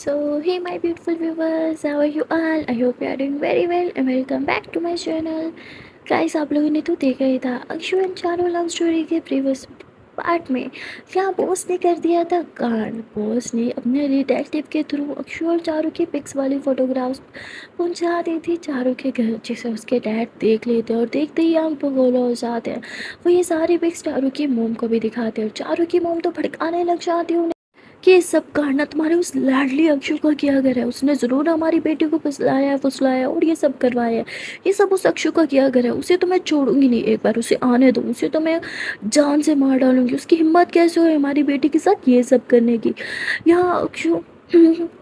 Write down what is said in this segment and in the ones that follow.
Hey my beautiful viewers, how are you all? I hope you are doing very well and welcome back to my channel. Guys आप लोगों ने तो देखा ही था Akshu and Charu love story के previous part में क्या बॉस ने कर दिया था कांड। बॉस ने अपने डिटेक्टिव के थ्रू अक्षु और चारू की पिक्स वाली फोटोग्राफ्स पहुंचा दी थी चारू के घर, जिसे उसके डैड देख लेते हैं और देखते ही आंख बगोला हो जाते हैं। वो ये सारी पिक्स चारू की मोम को भी दिखाते हैं और चारू की मोम तो भड़काने लग जाती है कि ये सब कांड तुम्हारे उस लाडली अक्षु का किया गया है। उसने ज़रूर हमारी बेटी को फुसलाया है फुसलाया और ये सब करवाया है। ये सब उस अक्षु का किया गया है। उसे तो मैं छोड़ूंगी नहीं, एक बार उसे आने दो, उसे तो मैं जान से मार डालूंगी। उसकी हिम्मत कैसे हुई हमारी बेटी के साथ ये सब करने की। यहाँ अक्षु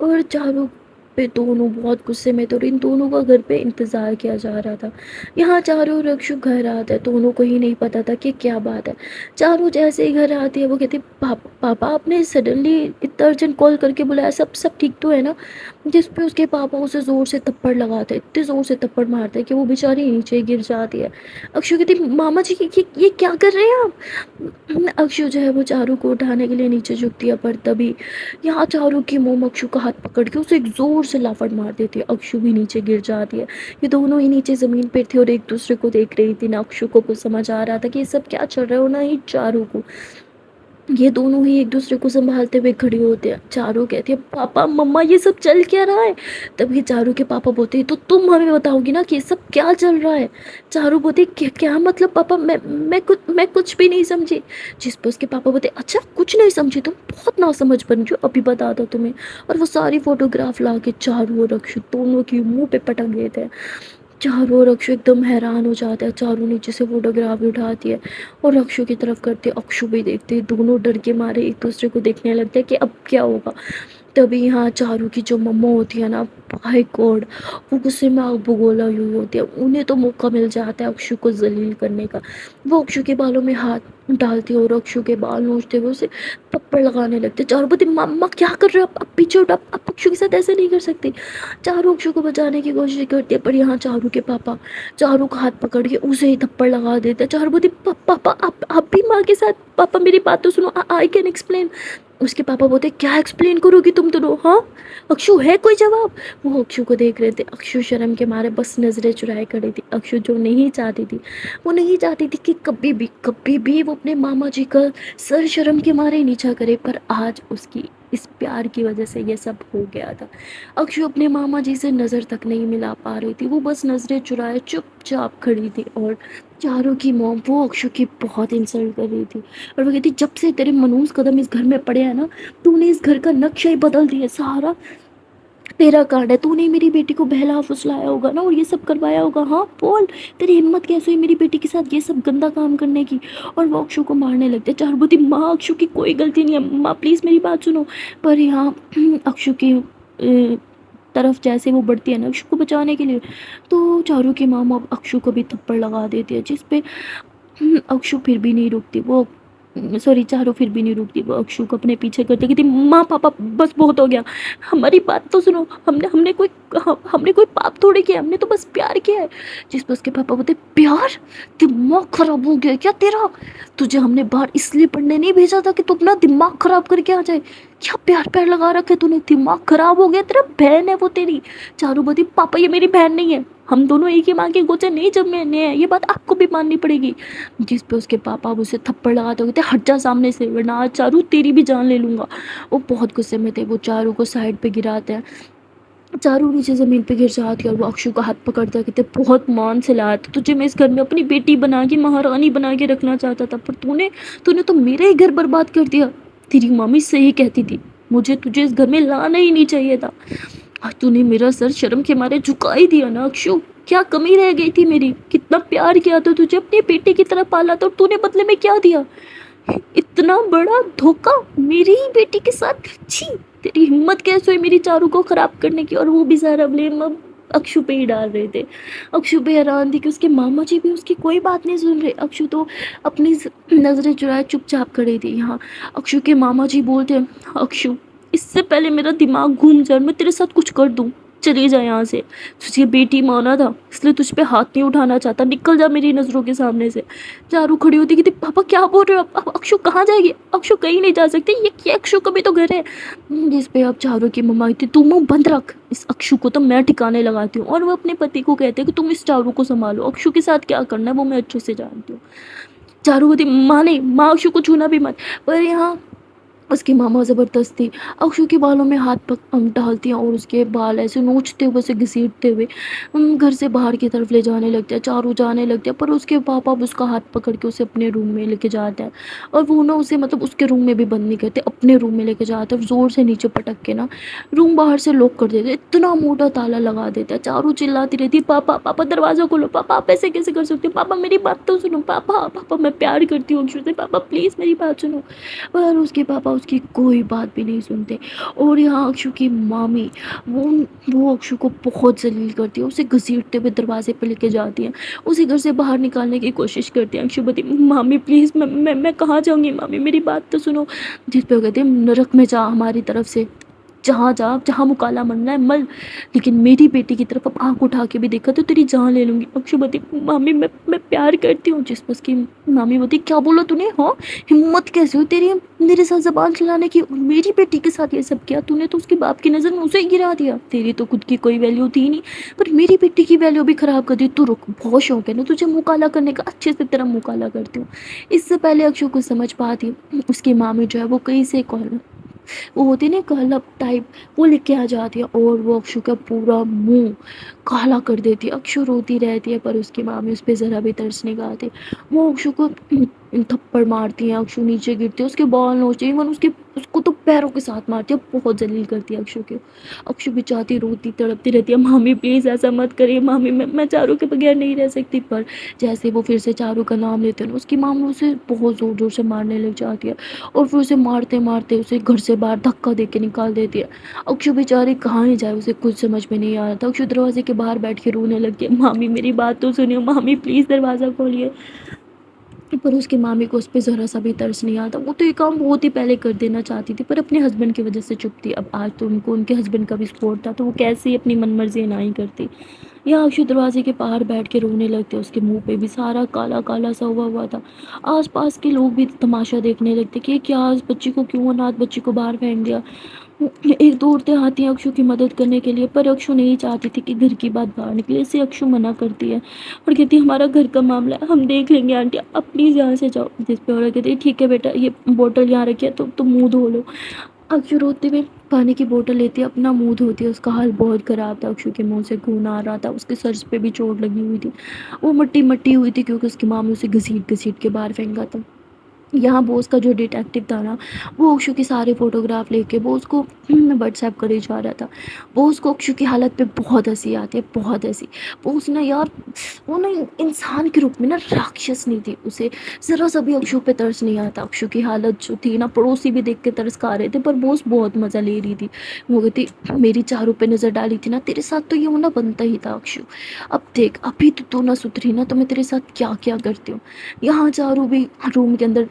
और चारू पे दोनों बहुत गुस्से में थे और इन दोनों का घर पे इंतज़ार किया जा रहा था। यहाँ चारू और अक्षु घर आते हैं, दोनों को ही नहीं पता था कि क्या बात है। चारू जैसे ही घर आती है वो कहती पापा आपने सडनली इतना अर्जेंट कॉल करके बुलाया, सब सब ठीक तो है ना। जिस पे उसके पापा उसे ज़ोर से थप्पड़ लगाते, इतने ज़ोर से थप्पड़ मारते कि वो बेचारी नीचे गिर जाती है। अक्षु कहती मामा जी ये क्या कर रहे हैं आप। अक्षु जो है वो चारू को उठाने के लिए नीचे झुकती है, पर तभी यहाँ चारू की मोम अक्षु का हाथ पकड़ के उसे एक ज़ोर से लाफड़ मार देती है। अक्षु भी नीचे गिर जाती है। ये दोनों ही नीचे ज़मीन पर थे और एक दूसरे को देख रही थी। ना अक्षु को कुछ समझ आ रहा था कि ये सब क्या चल रहा है और ना ही चारू को। ये दोनों ही एक दूसरे को संभालते हुए खड़ी होते हैं। चारू कहती है पापा मम्मा ये सब चल क्या रहा है। तभी चारू के पापा बोलते हैं तो तुम हमें बताओगी ना कि ये सब क्या चल रहा है। चारू बोलती क्या क्या मतलब पापा, मैं कुछ भी नहीं समझी। जिस पर उसके पापा बोलते अच्छा कुछ नहीं समझी तुम, बहुत ना समझ बन जो, अभी बता दो तुम्हें। और वो सारी फोटोग्राफ ला के चारू और अक्षु दोनों की मुंह पे पटक देते हैं। चारू और अक्षु एकदम हैरान हो जाते हैं। चारू नीचे से फोटोग्राफ उठाती है और अक्षु की तरफ करते, अक्षु भी देखते, दोनों डर के मारे एक दूसरे को देखने लगते हैं कि अब क्या होगा। तभी यहाँ चारू की जो मम्मा होती है ना, भाई गॉड, वो गुस्से में आग बगोला हुई होती है। उन्हें तो मौका मिल जाता है अक्षु को जलील करने का। वो अक्षु के बालों में हाथ डालती है और अक्षु के बाल नोचते हुए उसे थप्पड़ लगाने लगते। चारू बोलती मम्मा क्या कर रहे हो आप पीछे उठ, आप अक्षु के साथ ऐसे नहीं कर सकते। चारू अक्षु को बचाने की कोशिश करती है, पर यहाँ चारू के पापा चारू का हाथ पकड़ के उसे ही थप्पड़ लगा देते हैं। चारू बोलती पापा आप भी माँ के साथ, पापा मेरी बात तो सुनो, आई कैन एक्सप्लेन। उसके पापा बोलते क्या एक्सप्लेन करोगी तुम दोनों, हाँ अक्षु है कोई जवाब। वो अक्षु को देख रहे थे। अक्षु शर्म के मारे बस नजरें चुराए खड़ी थी। अक्षु जो नहीं चाहती थी, वो नहीं चाहती थी कि कभी भी वो अपने मामा जी का सर शर्म के मारे नीचा करे, पर आज उसकी इस प्यार की वजह से ये सब हो गया था। अक्षु अपने मामा जी से नज़र तक नहीं मिला पा रही थी। वो बस नज़रें चुराए चुपचाप खड़ी थी और चारों की मॉम वो अक्षु की बहुत इंसल्ट कर रही थी। और वो कहती जब से तेरे मनूस कदम इस घर में पड़े हैं ना, तूने इस घर का नक्शा ही बदल दिया। सहारा तेरा कार्ड है, तूने मेरी बेटी को बहला फुसलाया होगा ना और ये सब करवाया होगा। हाँ बोल, तेरी हिम्मत कैसे हुई मेरी बेटी के साथ ये सब गंदा काम करने की। और वो अक्षु को मारने लगते। चारुमती माँ अक्षु की कोई गलती नहीं है, माँ प्लीज़ मेरी बात सुनो। पर यहाँ अक्षु की तरफ जैसे वो बढ़ती है ना अक्षु को बचाने के लिए, तो चारू की माँ अब अक्षु को भी थप्पड़ लगा देती है, जिस पे अक्षु फिर भी नहीं रुकती। वो सॉरी चारू फिर भी नहीं रुकती। वो अक्षु को अपने पीछे करते कहती माँ पापा बस बहुत हो गया, हमारी बात तो सुनो। हमने कोई पाप थोड़े किया, हमने तो बस प्यार किया है। जिस पर उसके पापा बोलते प्यार, दिमाग खराब हो गया क्या तेरा। तुझे हमने बाहर इसलिए पढ़ने नहीं भेजा था कि तू अपना दिमाग खराब करके आ जाए। क्या प्यार प्यार लगा रखे तूने, दिमाग खराब हो गया तेरा। बहन है वो तेरी। चारू बोलती पापा ये मेरी बहन नहीं है, हम दोनों एक ही माँ के गोचे नहीं जन्मे हैं, ये बात आपको भी माननी पड़ेगी। जिस पे उसके पापा उसे थप्पड़ लगाते कहते हट जा सामने से वरना आज चारू तेरी भी जान ले लूँगा। वो बहुत गुस्से में थे। वो चारू को साइड पे गिराते हैं। चारू नीचे ज़मीन पे गिर जाती है और वो अक्षु का हाथ पकड़ता है। कहते बहुत मान से लाया था तुझे मैं इस घर में, अपनी बेटी बना के महारानी बना के रखना चाहता था, पर तूने तूने तो मेरा ही घर बर्बाद कर दिया। तेरी मम्मी सही कहती थी, मुझे तुझे इस घर में लाना ही नहीं चाहिए था। आज तूने मेरा सर शर्म के मारे झुका ही दिया ना अक्षु। क्या कमी रह गई थी मेरी, कितना प्यार किया था तुझे, अपनी बेटी की तरह पाला था और तूने बदले में क्या दिया। इतना बड़ा धोखा मेरी ही बेटी के साथ, छी। तेरी हिम्मत कैसे हुई मेरी चारू को खराब करने की। और वो भी सारा ब्लेम अब अक्षु पे ही डाल रहे थे। अक्षु पे हैरान थी कि उसके मामा जी भी उसकी कोई बात नहीं सुन रहे। अक्षु तो अपनी नजरें चुराए चुपचाप खड़ी थी। यहाँ अक्षु के मामा जी बोलते अक्षु इससे पहले मेरा दिमाग घूम जाए मैं तेरे साथ कुछ कर दूँ, चली जा यहाँ से, तुझे बेटी माना था इसलिए तुझ पे हाथ नहीं उठाना चाहता, निकल जा मेरी नज़रों के सामने से। चारू खड़ी होती कहती पापा क्या बोल रहे हो आप? अब अक्षु कहाँ जाएगी? अक्षु कहीं नहीं जा सकती, ये अक्षु का भी तो घर है। जिस पे अब चारू की मम्मा कहती तू मुँह बंद रख, इस अक्षु को तो मैं ठिकाने लगाती हूँ। और वो अपने पति को कहते हैं कि तुम इस चारू को संभालो, अक्षु के साथ क्या करना है वो मैं अच्छे से जानती हूँ। चारू बोलती माँ नहीं, माँ अक्षु को छूना भी मत। पर यहाँ उसकी मामा ज़बरदस्ती अक्षु के बालों में हाथ डालती हैं और उसके बाल ऐसे नोचते हुए, उसे घसीटते हुए घर से बाहर की तरफ ले जाने लगते हैं। चारू जाने लगते हैं पर उसके पापा अब उसका हाथ पकड़ के उसे अपने रूम में लेके जाते हैं। और वो ना उसे मतलब उसके रूम में भी बंद नहीं करते, अपने रूम में लेके जाते हैं, ज़ोर से नीचे पटक के ना रूम बाहर से लॉक कर देते हैं, इतना मोटा ताला लगा देता है। चारू चिल्लाती रहती है पापा पापा दरवाज़ा खोलो, पापा आप ऐसे कैसे कर सकते हो, पापा मेरी बात तो सुनो, पापा पापा मैं प्यार करती हूँ अक्षु से, पापा प्लीज़ मेरी बात सुनो। पर उसके पापा उसकी कोई बात भी नहीं सुनते। और यहाँ अक्षु की मामी वो वो अक्षु को बहुत जलील करती है, उसे घसीटते हुए दरवाजे पे लेके जाती हैं, उसे घर से बाहर निकालने की कोशिश करती हैं। अक्षु बोलती मामी प्लीज़ मैं कहाँ जाऊँगी, मामी मेरी बात तो सुनो। जिस पे वो कहते हैं नरक में जा हमारी तरफ से, जहाँ जा, जहाँ मुकाला मरना है मर, लेकिन मेरी बेटी की तरफ अब आँख उठा के भी देखा तो तेरी जान ले लूँगी। अक्षु बोलती मामी मैं प्यार करती हूँ। जिस पर उसकी मामी बोलती क्या बोला तूने, हाँ हिम्मत कैसे हुई तेरी मेरे साथ ज़बान चलाने की, और मेरी बेटी के साथ ये सब किया तूने, तो उसके बाप की नज़र में उसे ही गिरा दिया। तेरी तो खुद की कोई वैल्यू थी नहीं, पर मेरी बेटी की वैल्यू भी ख़राब कर दी। तू रुक, बहुत शौक है ना तुझे मुँह काला करने का, अच्छे से तेरा मुँह काला करती हूँ। इससे पहले अक्षु को समझ पाती उसकी मामी जो है वो कहीं से कॉल, वो होती है ना कलप टाइप, वो लेके आ जाती है और वो अक्षु का पूरा मुंह काला कर देती है। अक्षु रोती रहती है पर उसकी मामी उस पर ज़रा भी तरस नहीं खाती। वो अक्षु को थप्पड़ मारती है, अक्षु नीचे गिरती है, उसके बाल नोचती है, इवन उसको तो पैरों के साथ मारती है, बहुत जलील करती है अक्षु को। अक्षु बेचारी रोती तड़पती रहती है मामी प्लीज़ ऐसा मत करिए मामी, मैं चारू के बगैर नहीं रह सकती। पर जैसे वो फिर से चारू का नाम लेते हैं ना उसकी मामी उसे बहुत ज़ोर ज़ोर से मारने लग जाती है और फिर उसे मारते मारते उसे घर से बाहर धक्का दे के निकाल देती है। अक्षु बेचारी कहाँ ही जाए, उसे कुछ समझ में नहीं आ रहा था। अक्षु दरवाजे के बाहर बैठ के रोने लग गई, मामी मेरी बात तो सुनिए, मामी प्लीज़ दरवाज़ा खोलिए। पर उसकी मामी को उस पे ज़रा सा भी तरस नहीं आता। वो तो ये काम बहुत ही पहले कर देना चाहती थी पर अपने हस्बैंड की वजह से चुप थी। अब आज तो उनको उनके हस्बैंड का भी सपोर्ट था तो वो कैसे ही अपनी मनमर्जी ना ही करती। या अक्षु दरवाजे के बाहर बैठ के रोने लगते, उसके मुंह पे भी सारा काला काला सा हुआ हुआ था। आसपास के लोग भी तमाशा देखने लगते कि ये क्या, इस बच्ची को क्यों, अनाथ बच्ची को बाहर फेंक दिया। एक दो औरतें आती हैं अक्षु की मदद करने के लिए पर अक्षु नहीं चाहती थी कि घर की बात बाहर निकले, इससे अक्षु मना करती है और कहती है हमारा घर का मामला है, हम देख लेंगे आंटी, आप प्लीज़ यहाँ से जाओ। जिस पे औरत कहती है ठीक है बेटा, ये बोतल यहाँ रखी है तो तुम मुँह धो लो। अक्षु रोते हुए पानी की बोतल लेती है, अपना मुँह धोती है। उसका हाल बहुत ख़राब था, अक्षु के मुँह से खून आ रहा था, उसके सर पे भी चोट लगी हुई थी, वो मट्टी मट्टी हुई थी क्योंकि उसकी माँ ने उसे घसीट घसीट के बाहर फेंका था। यहाँ बॉस का जो डिटेक्टिव था ना वो अक्षु की सारे फ़ोटोग्राफ लेके वो उसको व्हाट्सएप करे जा रहा था। वो उसको अक्षु की हालत पे बहुत हंसी आती है, बहुत हंसी। वो उसने यार वो ना इंसान के रूप में ना राक्षस नहीं थी, उसे ज़रा सा भी अक्षु पे तरस नहीं आता। अक्षु की हालत जो थी ना पड़ोसी भी देख के तरस खा रहे थे पर बॉस बहुत मज़ा ले रही थी। वो कहती मेरी चारों पे नज़र डाली थी ना तेरे साथ तो ये होना बनता ही था अक्षु, अब देख अभी तो तू ना सुधरी ना तो मैं तेरे साथ क्या क्या करती हूँ। यहाँ चारू भी रूम के अंदर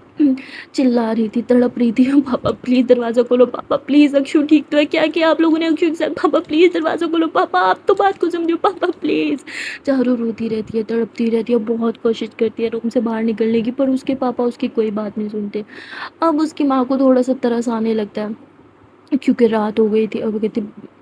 चिल्ला रही थी, तड़प रही थी पापा प्लीज़ दरवाज़ा खोलो, पापा प्लीज़ अक्षु ठीक तो है, क्या किया आप लोगों ने अक्षु के साथ, पापा प्लीज़ दरवाज़ा खोलो, पापा आप तो बात को समझो, पापा प्लीज़। चारू रोती रहती है, तड़पती रहती है, बहुत कोशिश करती है रूम से बाहर निकलने की पर उसके पापा उसकी कोई बात नहीं सुनते। अब उसकी माँ को थोड़ा सा तरस आने लगता है क्योंकि रात हो गई थी। अब वो कहती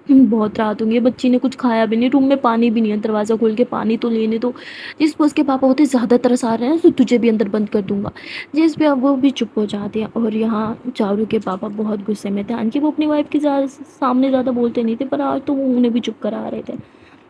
बहुत रात हो गई है, बच्ची ने कुछ खाया भी नहीं, रूम में पानी भी नहीं है, दरवाज़ा खोल के पानी तो लेने दो। जिस पर उसके पापा होते ज़्यादा तरस आ रहे हैं तो तुझे भी अंदर बंद कर दूंगा। जिस पे अब वो भी चुप हो जाते हैं और यहाँ चारू के पापा बहुत गुस्से में थे। हालांकि वो अपनी वाइफ के सामने ज़्यादा बोलते नहीं थे पर आज तो वो उन्हें भी चुप करा रहे थे।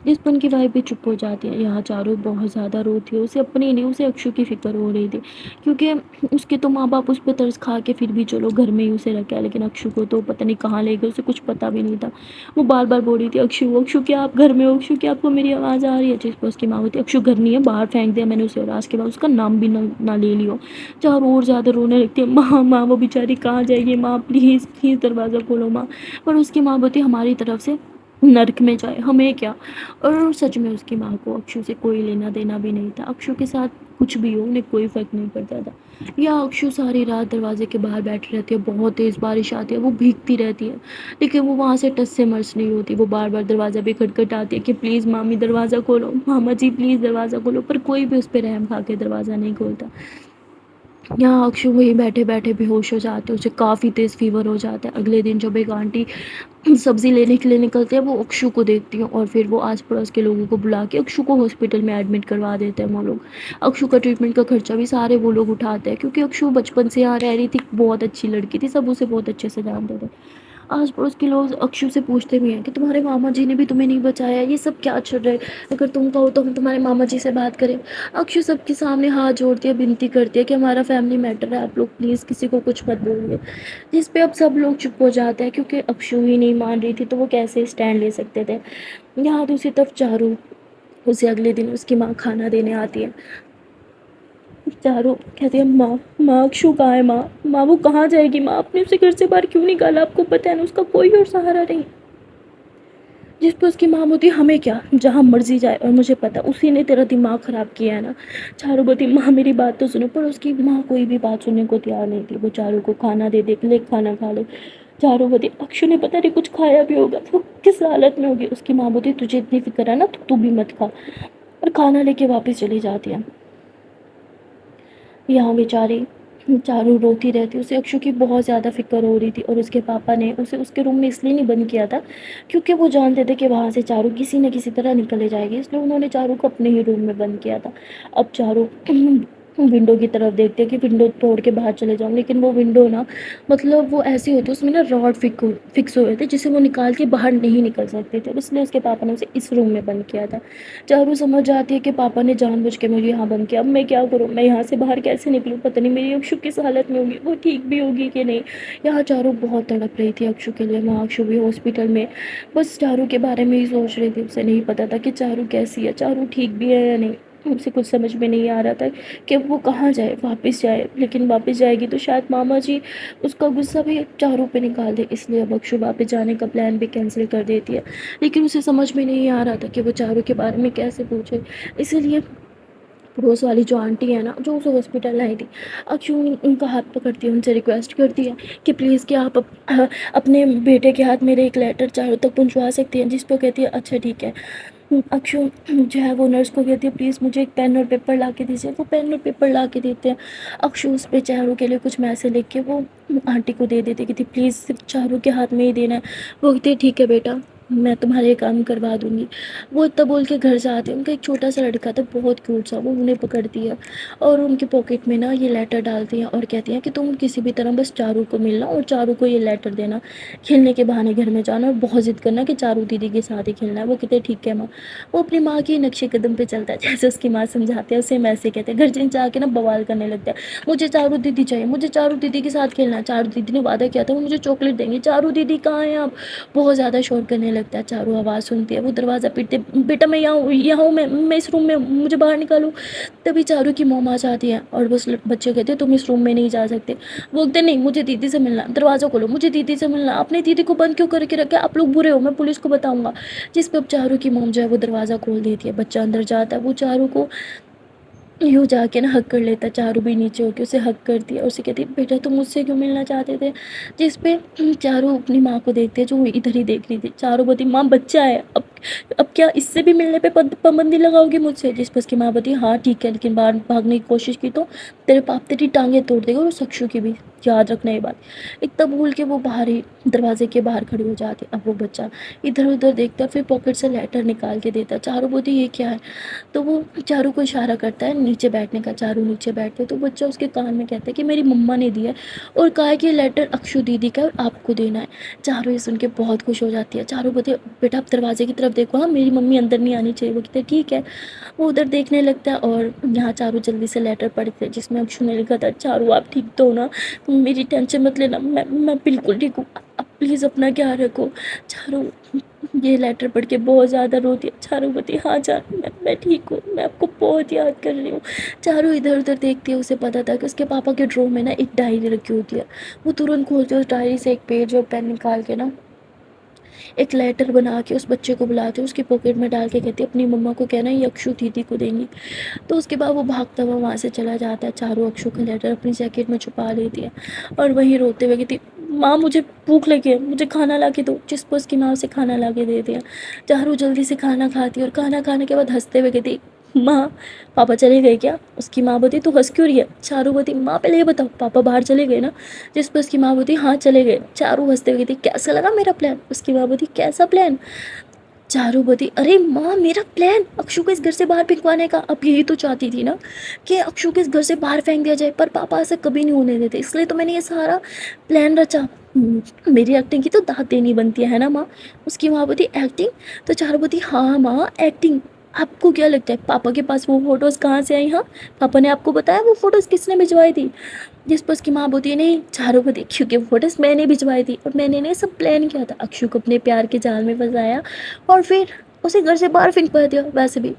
जिस पर उनकी वाइफ भी चुप हो जाती है। यहाँ चारू बहुत ज़्यादा रोती है, उसे अपनी नहीं उसे अक्षु की फ़िक्र हो रही थी क्योंकि उसके तो माँ बाप उस पर तरस खा के फिर भी चलो घर में ही उसे रखा है, लेकिन अक्षु को तो पता नहीं कहाँ ले गए, उसे कुछ पता भी नहीं था। वो बार बार बोल रही थी अक्षु अक्षु क्या आप घर में हो, अक्षु क्या आपको मेरी आवाज़ आ रही है। जिस पर उसकी माँ होती अक्षु घर नहीं है, बाहर फेंक दिया मैंने उसे, और आज के बाद उसका नाम भी ना ले लियो। चारू और ज़्यादा रोने लगती है, माँ माँ वो बेचारी कहाँ जाएगी, माँ प्लीज़ प्लीज़ दरवाज़ा खोलो माँ। पर उसकी माँ बोलती हमारी तरफ से नर्क में जाए, हमें क्या। और सच में उसकी माँ को अक्षु से कोई लेना देना भी नहीं था। अक्षु के साथ कुछ भी हो उन्हें कोई फ़र्क नहीं पड़ता था। या अक्षु सारी रात दरवाजे के बाहर बैठी रहती है, बहुत तेज़ बारिश आती है, वो भीगती रहती है, लेकिन वो वहाँ से टस से मस नहीं होती। वो बार बार दरवाज़ा भी खटखटाती है कि प्लीज़ मामी दरवाज़ा खोलो, मामा जी प्लीज़ दरवाज़ा खोलो, पर कोई भी उस पर रहम खा के दरवाज़ा नहीं खोलता। यहाँ अक्षु वहीं बैठे बैठे बेहोश हो जाते हैं, उसे काफ़ी तेज़ फीवर हो जाता है। अगले दिन जब एक आंटी सब्ज़ी लेने के लिए निकलते हैं, वो अक्षु को देखती हैं और फिर वो आस पड़ोस के लोगों को बुला के अक्षु को हॉस्पिटल में एडमिट करवा देते हैं वो लोग। अक्षु का ट्रीटमेंट का खर्चा भी सारे वो लोग उठाते हैं, क्योंकि अक्षु बचपन से यहाँ रह रही थी, बहुत अच्छी लड़की थी, सब उसे बहुत अच्छे से जानते थे। आस पड़ोस के लोग अक्षु से पूछते भी हैं कि तुम्हारे मामा जी ने भी तुम्हें नहीं बचाया, ये सब क्या चल रहा है, अगर तुम कहो तो हम तुम्हारे मामा जी से बात करें। अक्षु सबके सामने हाथ जोड़ती है, विनती करती है कि हमारा फैमिली मैटर है, आप लोग प्लीज़ किसी को कुछ मत बोलिए। जिस पे अब सब लोग चुप हो जाते हैं, क्योंकि अक्षु ही नहीं मान रही थी तो वो कैसे स्टैंड ले सकते थे। यहाँ दूसरी तरफ चारू, उसे अगले दिन उसकी माँ खाना देने आती है। चारू कहती है, माँ माँ अक्षु कहाँ है, माँ माँ वो कहाँ जाएगी, माँ आपने उसे घर से बाहर क्यों निकाला, आपको पता है ना उसका कोई और सहारा नहीं। जिस पर उसकी माँ बोलती है, हमें क्या, जहाँ मर्जी जाए, और मुझे पता उसी ने तेरा दिमाग ख़राब किया है ना। चारू बोलती, माँ मेरी बात तो सुनो, पर उसकी माँ कोई भी बात सुनने को तैयार नहीं थी। वो चारू को खाना दे दे, ले खाना खा ले। चारू बोलती, अक्षु ने पता नहीं कुछ खाया भी होगा, वो किस हालत में होगी। उसकी माँ बोलती, तुझे इतनी फिक्र है ना तो तू भी मत खा, और खाना लेके वापस चली जाती है। यहाँ बेचारी चारू रोती रहती, उसे अक्षु की बहुत ज़्यादा फ़िक्र हो रही थी, और उसके पापा ने उसे उसके रूम में इसलिए नहीं बंद किया था क्योंकि वो जानते थे कि वहाँ से चारू किसी न किसी तरह निकले जाएगी, इसलिए उन्होंने चारू को अपने ही रूम में बंद किया था। अब चारू विंडो की तरफ देखती है कि विंडो तोड़ के बाहर चले जाऊँ, लेकिन वो विंडो ना, मतलब वो ऐसी होती है, उसमें ना रॉड फिक्स हुए थे जिसे वो निकाल के बाहर नहीं निकल सकते थे, इसलिए उसके पापा ने उसे इस रूम में बंद किया था। चारू समझ जाती है कि पापा ने जानबूझ के मुझे यहाँ बंद किया, अब मैं क्या करूँ, मैं यहाँ से बाहर कैसे निकलूँ, पता नहीं मेरी अक्षु किस हालत में होगी, वो ठीक भी होगी कि नहीं। यहाँ चारू बहुत तड़प रही थी अक्षु के लिए, वहाँ अक्षु भी हॉस्पिटल में बस चारू के बारे में ही सोच रही थी। उसे नहीं पता था कि चारू कैसी है, चारू ठीक भी है या नहीं। उसे कुछ समझ में नहीं आ रहा था कि वो कहाँ जाए, वापस जाए, लेकिन वापस जाएगी तो शायद मामा जी उसका गुस्सा भी चारू पे निकाल दे, इसलिए अब अक्षु वापस जाने का प्लान भी कैंसिल कर देती है। लेकिन उसे समझ में नहीं आ रहा था कि वो चारू के बारे में कैसे पूछे, इसीलिए पड़ोस वाली जो आंटी है ना, जो उसे हॉस्पिटल लाई थी, अक्षु उनका हाथ पकड़ती है, उनसे रिक्वेस्ट करती है कि प्लीज़ क्या आप अपने बेटे के हाथ मेरे एक लेटर चारों तक पहुंचवा सकती हैं। जिस पर कहती है अच्छा ठीक है। अक्षु जो है वो नर्स को कहती है, प्लीज़ मुझे एक पेन और पेपर ला के दीजिए। वो पेन और पेपर ला के देते हैं। अक्षु उस पर चारों के लिए कुछ मैसेज लिख के वो आंटी को दे देती, कहती प्लीज़ सिर्फ चारों के हाथ में ही देना है। वो कहती है ठीक है बेटा, मैं तुम्हारे ये काम करवा दूँगी। वो इतना बोल के घर से आते हैं, उनका एक छोटा सा लड़का था बहुत क्यूट सा, वो उन्हें पकड़ती है और उनके पॉकेट में ना ये लेटर डालती है और कहती है कि तुम किसी भी तरह बस चारू को मिलना और चारू को ये लेटर देना, खेलने के बहाने घर में जाना और बहुत ज़िद करना कि चारू दीदी के साथ ही खेलना है। वो कहते हैं ठीक है माँ। वो अपनी माँ के नक्शे कदम पे चलता है, जैसे उसकी माँ समझाते हैं उसे वैसे कहते हैं। घर जिन जाके ना बवाल करने लगता है, मुझे चारू दीदी चाहिए, मुझे चारू दीदी के साथ खेलना है, चारू दीदी ने वादा किया था वो मुझे चॉकलेट देंगी, चारू दीदी कहाँ है आप। बहुत ज़्यादा शोर करने लगता है। चारू आवाज़ सुनती है, वो दरवाज़ा पीटते, बेटा मैं यहाँ हूँ, यहाँ हूँ, मैं इस रूम में हूँ, मुझे बाहर निकालूँ। तभी चारू की मोम आ जाती है और बस बच्चे कहते हैं तुम इस रूम में नहीं जा सकते। वो कहते नहीं, मुझे दीदी से मिलना, दरवाज़ा खोलो, मुझे दीदी से मिलना, अपनी दीदी को बंद क्यों करके रखा है, आप लोग बुरे हो, मैं पुलिस को बताऊंगा। जिस पे अब चारू की मोम जो है वो दरवाज़ा खोल देती है, बच्चा अंदर जाता है, वो चारू को यूँ जाके ना हक कर लेता है। चारू भी नीचे होके उसे हक करती है और उसे कहती है बेटा तुम मुझसे क्यों मिलना चाहते थे। जिस पे चारू अपनी माँ को देखती है जो वो इधर ही देख रही थी। चारू बोलती माँ बच्चा है, अब क्या इससे भी मिलने पे पाबंदी लगाओगी मुझसे। जिस पर उसकी माँ बोलती हाँ ठीक है, लेकिन बाहर भागने की कोशिश की तो तेरे बाप तेरी टांगें तोड़ देगा, और उस अक्षु की भी, याद रखना ये बात। इतना बोल के वो बाहर ही दरवाजे के बाहर खड़ी हो जाती। अब वो बच्चा इधर उधर देखता है, फिर पॉकेट से लेटर निकाल के देता। चारू बोलती ये क्या है, तो वो चारू को इशारा करता है नीचे बैठने का। चारू नीचे बैठते है तो बच्चा उसके कान में कहता है कि मेरी मम्मा ने दिया है और कहा है कि ये लेटर अक्षु दीदी का है और आपको देना है। चारू ये सुन के बहुत खुश हो जाती है। चारू बोलती है बेटा आप दरवाजे की तरफ देखो, हाँ मेरी मम्मी अंदर नहीं आनी चाहिए। वो कहते हैं ठीक है। वो उधर देखने लगता है और यहाँ चारू जल्दी से लेटर पढ़ते हैं जिसमें अक्षु ने लिखा था, चारू आप ठीक तो हो ना, मेरी टेंशन मत लेना, मैं बिल्कुल ठीक हूँ, आप प्लीज़ अपना ख्याल रखो। चारू ये लेटर पढ़ के बहुत ज़्यादा रोती है। चारू बोलती हाँ जान, मैं ठीक हूँ, मैं आपको बहुत याद कर रही हूँ। चारू इधर उधर देखती है, उसे पता था कि उसके पापा के ड्रॉर में ना एक डायरी रखी होती है। वो तुरंत खोलती है उस डायरी से एक पेज और पेन निकाल के ना एक लेटर बना के उस बच्चे को बुलाती है, उसकी पॉकेट में डाल के कहती है अपनी मम्मा को कहना ये अक्षु दीदी को देंगी। तो उसके बाद वो भागता हुआ वहाँ से चला जाता है। चारू अक्षु का लेटर अपनी जैकेट में छुपा लेती है और वहीं रोते हुए कहती माँ मुझे भूख लगी है, मुझे खाना ला के दो। जिस पर उसकी माँ उसे खाना ला के देती है। चारू जल्दी से खाना खाती है और खाना खाने के बाद हंसते हुए कहती माँ पापा चले गए क्या? उसकी माँ बोलती तू हंस क्यों रही है? चारू बोलती माँ पहले ये बताओ पापा बाहर चले गए ना? जिस पर उसकी माँ बोलती हाँ चले गए। चारू हंसते हुए कहती कैसा लगा मेरा प्लान? उसकी माँ बोलती कैसा प्लान? चारू बोली अरे माँ मेरा प्लान अक्षु को इस घर से बाहर फेंकवाने का। अब यही तो चाहती थी ना कि अक्षु को इस घर से बाहर फेंक दिया जाए, पर पापा ऐसा कभी नहीं होने देते, इसलिए तो मैंने ये सारा प्लान रचा। मेरी एक्टिंग की तो दाद देनी बनती है ना माँ? उसकी माँ बोली एक्टिंग? तो चारू बोली हाँ माँ एक्टिंग। आपको क्या लगता है पापा के पास वो फोटोज़ कहाँ से आई? हाँ पापा ने आपको बताया वो फोटोज़ किसने भिजवाई थी? जिस पर उसकी माँ बोलती है नहीं चारों को देख क्योंकि वो फोटोज़ मैंने भिजवाई थी और मैंने ने सब प्लान किया था। अक्षु को अपने प्यार के जाल में फंसाया और फिर उसे घर से बाहर फेंकवा दिया। वैसे भी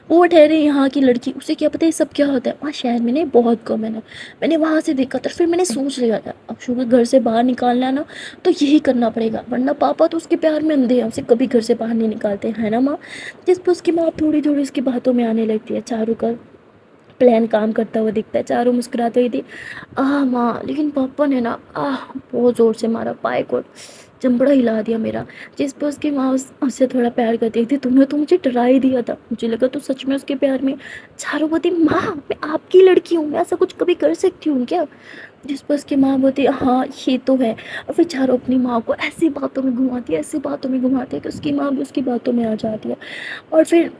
वो ठहरे यहाँ की लड़की, उसे क्या पता ये सब क्या होता है। वहाँ शहर में नहीं बहुत कम है ना, मैंने वहाँ से देखा था। फिर मैंने सोच लिया था अक्षु को घर से बाहर निकालना है ना तो यही करना पड़ेगा, वरना पापा तो उसके प्यार में अंधे हैं, उसे कभी घर से बाहर नहीं निकालते है ना माँ? जिस पर उसकी माँ थोड़ी थोड़ी उसकी बातों में आने लगती है। चारू का प्लान काम करता हुआ दिखता है। चारों मुस्कुराते हुई थी माँ लेकिन पापा ने ना बहुत ज़ोर से मारा, पाए को चंबड़ा हिला दिया मेरा। जिस पर उसकी माँ उससे थोड़ा प्यार करती थी तुमने तो मुझे डरा ही दिया था, मुझे लगा तो सच में उसके प्यार में। चारों बोलती माँ मैं आपकी लड़की हूँ, मैं ऐसा कुछ कभी कर सकती हूँ क्या? जिस पर उसकी माँ बोलती हाँ ये तो है। और फिर चारों अपनी माँ को ऐसी बातों में घुमाती है, ऐसी बातों में घुमाती है कि उसकी माँ भी उसकी बातों में आ जाती है। और फिर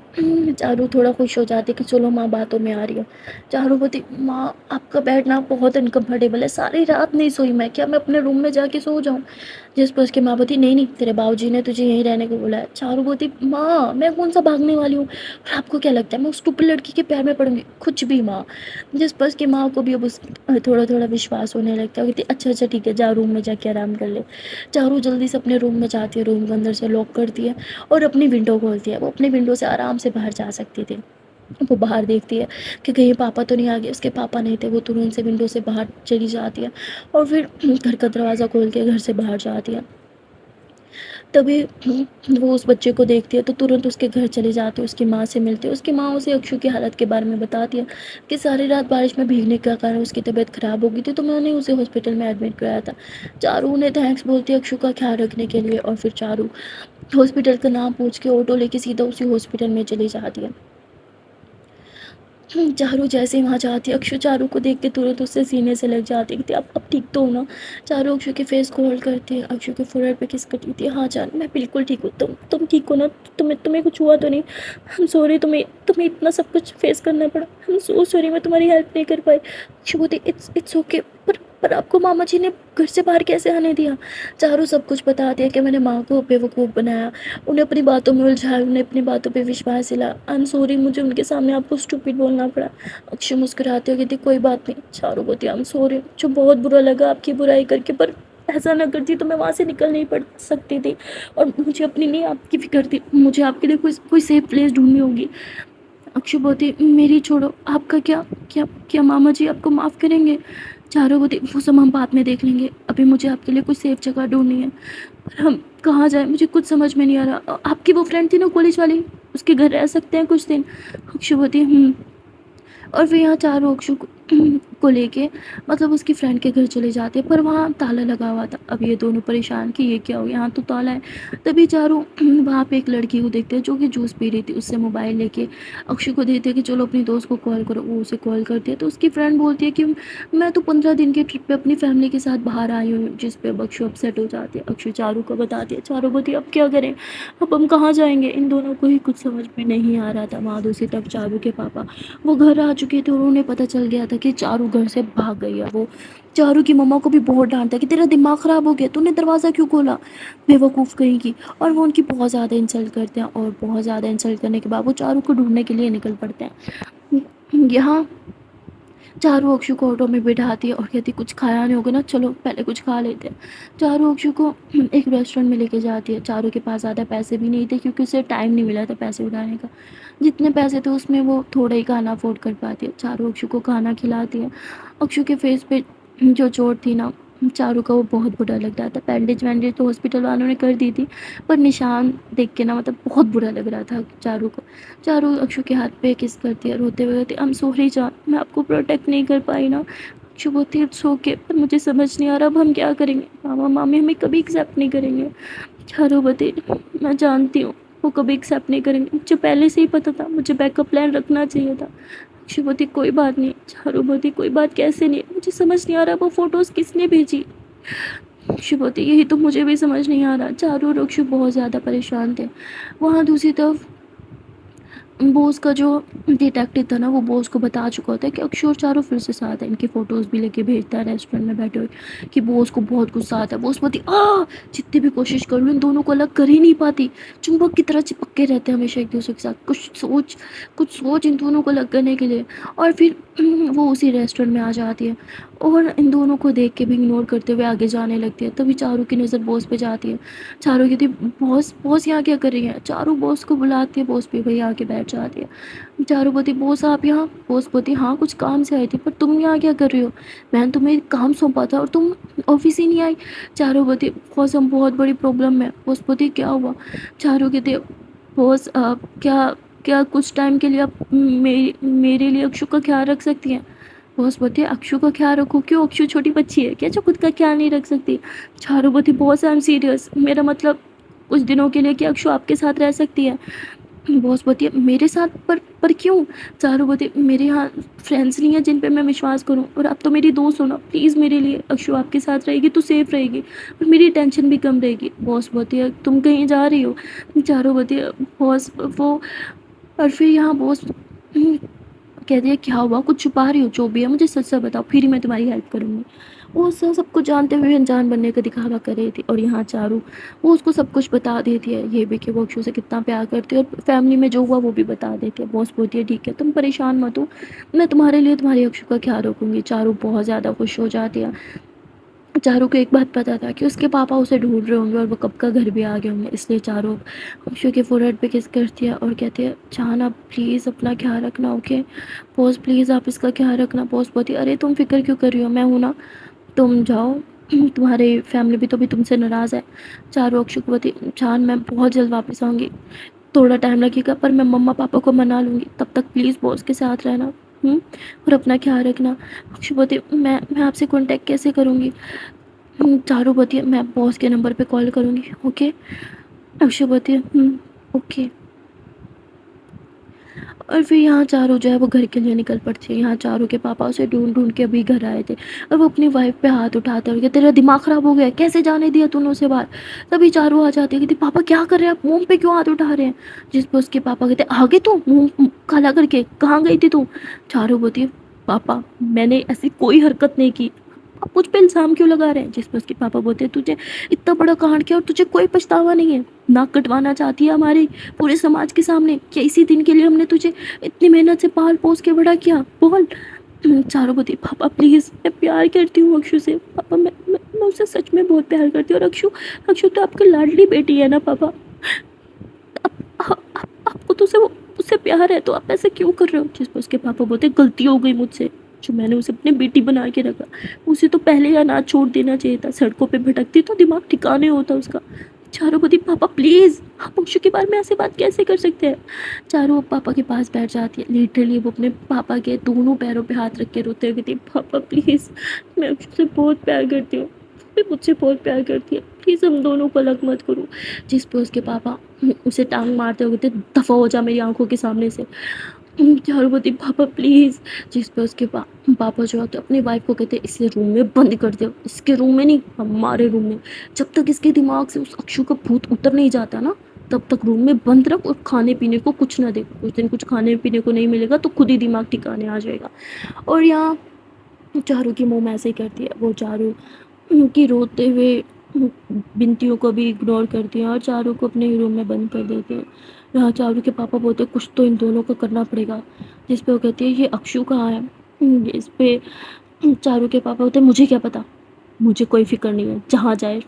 चारू थोड़ा खुश हो जाती है कि चलो माँ बातों में आ रही है। चारू बोलती माँ आपका बेड ना बहुत अनकम्फर्टेबल है, सारी रात नहीं सोई मैं, क्या मैं अपने रूम में जाके सो जाऊँ? जिस पर उसकी माँ बोलती नहीं नहीं तेरे बाबूजी ने तुझे यहीं रहने को बोला है। चारू बोलती माँ मैं कौन सा भागने वाली हूँ, और आपको क्या लगता है मैं उस टुप्पी लड़की के प्यार में पड़ूंगी? कुछ भी माँ। जिस पर उसकी माँ को भी अब उस थोड़ा थोड़ा विश्वास होने लगता है। कहती अच्छा अच्छा ठीक है जा रूम में जाके आराम कर ले। चारू जल्दी से अपने रूम में जाती है, रूम को अंदर से लॉक करती है और अपनी विंडो खोलती है। वो अपनी विंडो से आराम से बाहर जा सकती थी। वो बाहर देखती है कि कहीं पापा तो नहीं आ गए। उसके पापा नहीं थे। वो तुरंत से विंडो से बाहर चली जाती है और फिर घर का दरवाज़ा खोल के घर से बाहर जाती है। तभी वो उस बच्चे को देखती है तो तुरंत उसके घर चली जाती है, उसकी माँ से मिलती है। उसकी माँ उसे अक्षु की हालत के बारे में बताती है कि सारी रात बारिश में भीगने के कारण उसकी तबीयत ख़राब हो गई थी, तो मैंने उसे हॉस्पिटल में एडमिट कराया था। चारू उन्हें थैंक्स बोलती है अक्षु का ख्याल रखने के लिए और फिर चारू हॉस्पिटल का नाम पूछ के ऑटो लेके सीधा उसी हॉस्पिटल में चली जाती है। चारू जैसे ही वहाँ जाती है अक्षु चारू को देख के तुरंत उससे सीने से लग जाती है कि अब ठीक तो हो ना? चारू अक्षु के फेस को होल्ड करती है, अक्षु के फोrehead पे किस करती थी। हाँ जान मैं बिल्कुल ठीक हूँ, तुम ठीक हो ना? तुम्हें तुम्हें कुछ हुआ तो नहीं? हम सॉरी तुम्हें तुम्हें इतना सब कुछ फेस करना पड़ा, हम सो सॉरी मैं तुम्हारी हेल्प नहीं कर पाई। अक्षु बोलती इट्स ओके, पर आपको मामा जी ने घर से बाहर कैसे आने दिया? चारू सब कुछ बता दिया कि मैंने माँ को बेवकूफ़ बनाया, उन्हें अपनी बातों में उलझाया, उन्हें अपनी बातों पे विश्वास दिलाया। आई एम सॉरी मुझे उनके सामने आपको स्टूपिड बोलना पड़ा। अक्षय मुस्कुराते हुए कहती कोई बात नहीं। चारू बोलती आई एम सॉरी, मुझे बहुत बुरा लगा आपकी बुराई करके, पर ऐसा ना करती तो मैं वहाँ से निकल नहीं पड़ सकती थी और मुझे अपनी नहीं आपकी फिक्र थी, मुझे आपके लिए कोई सेफ प्लेस ढूंढनी होगी। अक्षु बोलती मेरी छोड़ो, आपका क्या क्या क्या मामा जी आपको माफ़ करेंगे? चारों बोलती वो सब हम बाद में देख लेंगे, अभी मुझे आपके लिए कोई सेफ जगह ढूंढनी है, पर हम कहाँ जाए मुझे कुछ समझ में नहीं आ रहा। आपकी वो फ्रेंड थी ना कॉलेज वाली, उसके घर रह सकते हैं कुछ दिन? अक्षु बोलती और फिर यहाँ चारों अक्षु को लेके मतलब उसकी फ्रेंड के घर चले जाते हैं, पर वहाँ ताला लगा हुआ था। अब ये दोनों परेशान कि ये क्या हो, यहाँ तो ताला है। तभी चारों वहाँ पे एक लड़की को देखते हैं जो कि जूस पी रही थी, उससे मोबाइल लेके अक्षु को देते हैं कि चलो अपनी दोस्त को कॉल करो। वो उसे कॉल करती है तो उसकी फ्रेंड बोलती है कि मैं तो 15 दिन के ट्रिप पे अपनी फैमिली के साथ बाहर आई हूँ, जिस पे अब अक्षु अपसेट हो जाती है। अक्षु चारों को बताती है, चारों बोलती है अब क्या करें, अब हम कहाँ जाएंगे? इन दोनों को ही कुछ समझ में नहीं आ रहा था। वहाँ दूसरी तरफ चारू के पापा वो घर आ चुके थे और उन्हें पता चल गया था कि चारू घर से भाग गई है। वो चारू की मम्मा को भी बहुत डांटता कि तेरा दिमाग ख़राब हो गया, तूने दरवाज़ा क्यों खोला, बेवकूफ़ कहीं की। और वो उनकी बहुत ज़्यादा इंसल्ट करते हैं और बहुत ज़्यादा इंसल्ट करने के बाद वो चारू को ढूंढने के लिए निकल पड़ते हैं। यहाँ चारू अक्षु को ऑटो में बिठाती है और कहती कुछ खाया नहीं होगा ना, चलो पहले कुछ खा लेते हैं। चारू अक्षु को एक रेस्टोरेंट में लेके जाती है। चारू के पास ज़्यादा पैसे भी नहीं थे क्योंकि उसे टाइम नहीं मिला था पैसे उठाने का। जितने पैसे थे उसमें वो थोड़ा ही खाना अफोर्ड कर पाती है। चारू अक्षु को खाना खिलाती है। अक्षु के फेस पे जो चोट थी ना चारू का वो बहुत बुरा लग रहा था। बैंडेज वैंडेज तो हॉस्पिटल वालों ने कर दी थी, पर निशान देख के ना मतलब बहुत बुरा लग रहा था चारू को। चारू अक्षु के हाथ पे किस करती है रोते हुए, कहती आई एम सॉरी जान, मैं आपको प्रोटेक्ट नहीं कर पाई ना। अक्षु बोलती इट्स ओके, पर मुझे समझ नहीं आ रहा अब हम क्या करेंगे, मामा मामी हमें कभी एक्सेप्ट नहीं करेंगे। चारू बोलती मैं जानती हूँ वो कभी एक्सेप्ट नहीं करेंगे, मुझे पहले से ही पता था, मुझे बैकअप प्लान रखना चाहिए था। अक्षुवती कोई बात नहीं। चारुमती कोई बात कैसे नहीं, मुझे समझ नहीं आ रहा वो फोटोज किसने भेजी। अक्षुवती यही तो मुझे भी समझ नहीं आ रहा। चारू और अक्षु बहुत ज़्यादा परेशान थे। वहाँ दूसरी तरफ बोस का जो डिटेक्टिव था ना, वो बोस को बता चुका होता है कि अक्षु और चारू फिर से साथ है। इनकी फ़ोटोज़ भी लेके भेजता है रेस्टोरेंट में बैठे हुए कि बोस को बहुत गुस्सा आता है। बोस बोलती जितनी भी कोशिश कर लूँ इन दोनों को अलग कर ही नहीं पाती, चुंबक की तरह चिपक के रहते हैं हमेशा एक दूसरे के साथ। कुछ सोच इन दोनों को अलग करने के लिए। और फिर वो उसी रेस्टोरेंट में आ जाती है और इन दोनों को देख के भी इग्नोर करते हुए आगे जाने लगती है। तभी चारू की नज़र बॉस पे जाती है। चारू कहती बॉस बॉस यहाँ क्या कर रही है। चारू बॉस को बुलाती है, बॉस भी भैया आके बैठ जाती है। चारू बोलती बॉस आप यहाँ। बॉस बोलती हाँ कुछ काम से आई थी, पर तुम यहाँ क्या कर रही हो, मैंने तुम्हें काम सौंपा था और तुम ऑफिस ही नहीं आई। चारू बोलती बॉस हम बहुत बड़ी प्रॉब्लम में। बॉस बोलती क्या हुआ। चारू कहती बॉस क्या क्या कुछ टाइम के लिए आप मेरे लिए अक्षु का ख्याल रख सकती हैं। बॉस बोलती है अक्षु का ख्याल रखो, क्यों अक्षु छोटी बच्ची है क्या जो खुद का ख्याल नहीं रख सकती। चारू बोलती बॉस आई एम सीरियस, मेरा मतलब कुछ दिनों के लिए कि अक्षु आपके साथ रह सकती है। बॉस बोलती है मेरे साथ, पर क्यों। चारू बोलती मेरे यहाँ फ्रेंड्स नहीं है जिन पे मैं विश्वास करूँ, और आप तो मेरी दोस्त हो ना, प्लीज़ मेरे लिए अक्षु आपके साथ रहेगी तो सेफ रहेगी और मेरी टेंशन भी कम रहेगी। बॉस बोलती है तुम कहीं जा रही हो। चारू बोलती है बॉस वो, और फिर यहाँ बॉस कहती है क्या हुआ, कुछ छुपा रही हो, जो भी है मुझे सच सच बताओ फिर ही मैं तुम्हारी हेल्प करूँगी। वो सब कुछ जानते हुए अनजान बनने का दिखावा कर रही थी। और यहाँ चारू वो उसको सब कुछ बता देती है, ये भी कि वो अक्षु से कितना प्यार करती है और फैमिली में जो हुआ वो भी बता देती है। बॉस बोलती है ठीक है तुम परेशान मत हो, मैं तुम्हारे लिए तुम्हारी अक्षु का ख्याल रखूँगी। चारू बहुत ज़्यादा खुश हो जाती है। चारू को एक बात पता था कि उसके पापा उसे ढूंढ रहे होंगे और वो कब का घर भी आ गए होंगे, इसलिए चारू अक्षु के फोरहेड पे किस करती है और कहती है जान आप प्लीज़ अपना ख्याल रखना, ओके। बॉस प्लीज़ आप इसका ख्याल रखना। बॉस बोलती अरे तुम फिक्र क्यों कर रही हो, मैं हूँ ना, तुम जाओ, तुम्हारी फैमिली भी तो भी तुमसे नाराज़ है। चारू अक्षु को बोलती जान मैं बहुत जल्द वापस आऊँगी, थोड़ा टाइम लगेगा पर मैं मम्मा पापा को मना लूँगी, तब तक प्लीज़ बॉस के साथ रहना। और अपना ख्याल रखना। अक्षु बोलती मैं आपसे कांटेक्ट कैसे करूँगी। चारू बोलती है मैं बॉस के नंबर पे कॉल करूँगी, ओके। अक्षु बोलती है ओके। और फिर यहाँ चारू जो है वो घर के लिए निकल पड़ती है। यहाँ चारू के पापा उसे ढूंढ ढूंढ के अभी घर आए थे और वो अपनी वाइफ पे हाथ उठाते और तेरा दिमाग ख़राब हो गया, कैसे जाने दिया तूने उसे बाहर। तभी चारू आ जाती है, कहती पापा क्या कर रहे हैं आप, मुँह पे क्यों हाथ उठा रहे हैं। जिस पर उसके पापा कहते आगे तू मुँह काला करके कहाँ गई थी तू। चारू बोलती है पापा मैंने ऐसी कोई हरकत नहीं की, आप मुझ पे इल्ज़ाम क्यों लगा रहे हैं। जिस पर उसके पापा बोलते हैं तुझे इतना बड़ा कांड किया और तुझे कोई पछतावा नहीं है, नाक कटवाना चाहती है हमारे पूरे समाज के सामने, क्या इसी दिन के लिए हमने तुझे इतनी मेहनत से पाल पोस के बड़ा किया, बोल। चारों बोलती पापा प्लीज़ मैं प्यार करती हूँ अक्षु से, पापा मैं उसे सच में बहुत प्यार करती हूँ और अक्षु अक्षु तो आपकी लाडली बेटी है ना पापा, आपको तो उसे उससे प्यार है तो आप ऐसे क्यों कर रहे हो। जिस पर उसके पापा बोलते गलती हो गई मुझसे, जो मैंने उसे अपनी बेटी बना के रखा, उसे तो पहले ही अनाथ छोड़ देना चाहिए था, सड़कों पे भटकती तो दिमाग ठिकाने होता उसका। चारों बोलती पापा प्लीज़ आप अक्षु के बारे में ऐसे बात कैसे कर सकते हैं। चारों पापा के पास बैठ जाती है, लिटरली वो अपने पापा के दोनों पैरों पे हाथ रख के रोते हुए कहती पापा प्लीज़ मैं अक्षु से बहुत प्यार करती हूँ, भी मुझसे बहुत प्यार करती है, प्लीज़ हम दोनों को अलग मत करो। जिस पे उसके पापा उसे टांग मारते हुए कहते दफ़ा हो जा मेरी आंखों के सामने से। चारू बोलती पापा प्लीज़। जिस पे उसके पापा जो होते अपनी वाइफ को कहते इसे रूम में बंद कर दो, इसके रूम में नहीं हमारे रूम में, जब तक इसके दिमाग से उस अक्षु का भूत उतर नहीं जाता ना तब तक रूम में बंद रख और खाने पीने को कुछ ना दे। उस दिन कुछ खाने पीने को नहीं मिलेगा तो खुद ही दिमाग ठिकाने आ जाएगा। और यहाँ चारू की मोम ऐसे ही करती है, वो चारू की रोते हुए विनतियों को भी इग्नोर करती हैं और चारू को अपने रूम में बंद कर देती हैं। यहाँ चारू के पापा बोलते कुछ तो इन दोनों को करना पड़ेगा। जिस पे वो कहती है ये अक्षु कहाँ है। इस पे चारू के पापा बोलते मुझे क्या पता, मुझे कोई फिक्र नहीं है जहाँ जाए।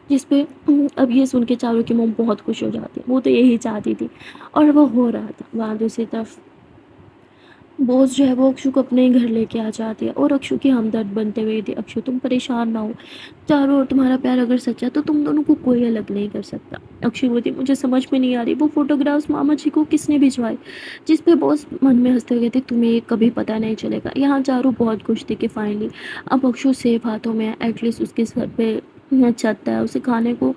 जिस पे अब ये सुन के चारू की मोम बहुत खुश हो जाती है, वो तो यही चाहती थी और वो हो रहा था। वहाँ दूसरी तरफ बॉस जो है वो अक्षु को अपने ही घर लेके आ जाती है और अक्षु की हमदर्द बनते हुए थी, अक्षु तुम परेशान ना हो, चारों ओर तुम्हारा प्यार अगर सच्चा है तो तुम दोनों को कोई अलग नहीं कर सकता। अक्षु बोलती मुझे समझ में नहीं आ रही वो फोटोग्राफ्स मामा जी को किसने भिजवाए, जिस पे बॉस मन में हंसते हुए थे तुम्हें ये कभी पता नहीं चलेगा। यहाँ चारों बहुत खुश थी कि फाइनली अब अक्षु सेफ हाथों में है, एटलीस्ट उसके सर पे छत है, उसे खाने को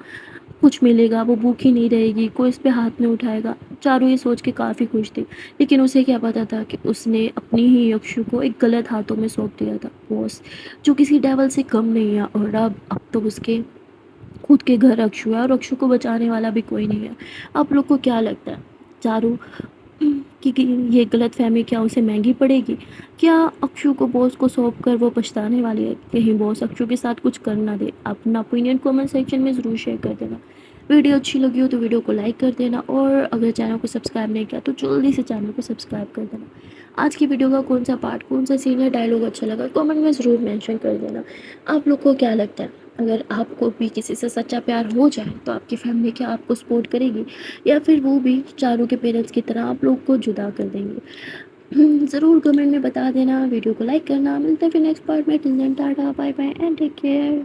कुछ मिलेगा, वो भूखी नहीं रहेगी, कोई इस पे हाथ नहीं उठाएगा। चारों ये सोच के काफ़ी खुश थी, लेकिन उसे क्या पता था कि उसने अपनी ही अक्षु को एक गलत हाथों में सौंप दिया था। बॉस जो किसी डेवल से कम नहीं है और अब तो उसके खुद के घर अक्षु है और अक्षु को बचाने वाला भी कोई नहीं है। आप लोग को क्या लगता है चारों कि ये गलतफहमी क्या उसे महंगी पड़ेगी? क्या अक्षु को बॉस को सौंप कर वो पछताने वाली है? कहीं बॉस अक्षु के साथ कुछ कर ना दे? अपना ओपिनियन कमेंट सेक्शन में ज़रूर शेयर कर देना। वीडियो अच्छी लगी हो तो वीडियो को लाइक कर देना और अगर चैनल को सब्सक्राइब नहीं किया तो जल्दी से चैनल को सब्सक्राइब कर देना। आज की वीडियो का कौन सा पार्ट, कौन सा सीन या डायलॉग अच्छा लगा कमेंट में ज़रूर मेंशन कर देना। आप लोग को क्या लगता है, अगर आपको भी किसी से सच्चा प्यार हो जाए तो आपकी फैमिली क्या आपको सपोर्ट करेगी या फिर वो भी चारों के पेरेंट्स की तरह आप लोग को जुदा कर देंगे? ज़रूर कमेंट में बता देना। वीडियो को लाइक करना। मिलते हैं फिर नेक्स्ट पार्ट में। Till then tata bye bye and take care.